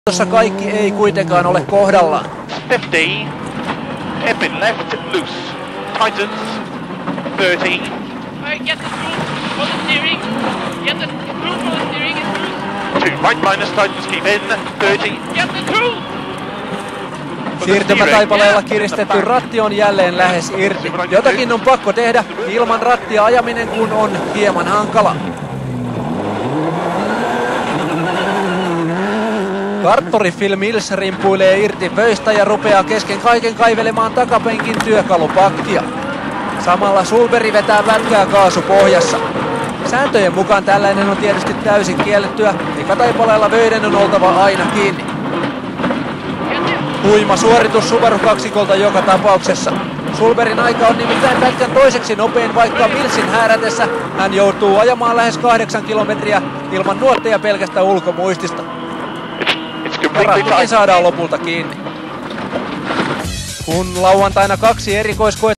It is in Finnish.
Tuossa kaikki ei kuitenkaan ole kohdallaan. 50, hairpin left, loose, tightens, 30. Get the screw for the steering. Get the screw for the steering and cruise. 2 right minus, tightens, keep in, 30. Get the screw. Siirtymätaipaleella kiristetty ratti on jälleen lähes irti. Jotakin on pakko tehdä, ilman rattia ajaminen kun on hieman hankala. Karttori Phil Mills rimpuilee irti pöistä ja rupeaa kesken kaiken kaivelemaan takapenkin työkalupakkia. Samalla Sulberi vetää vätkää kaasupohjassa. Sääntöjen mukaan tällainen on tietysti täysin kiellettyä, eikä taipaleella vöiden on oltava aina kiinni. Huima suoritus Subaru kaksikolta joka tapauksessa. Sulberin aika on nimittäin pätkän toiseksi nopein, vaikka Millsin häärätessä hän joutuu ajamaan lähes 8 kilometriä ilman nuotteja pelkästä ulkomuistista. Ja rattikin saadaan lopulta kiinni. Kun lauantaina 2 erikoiskoetta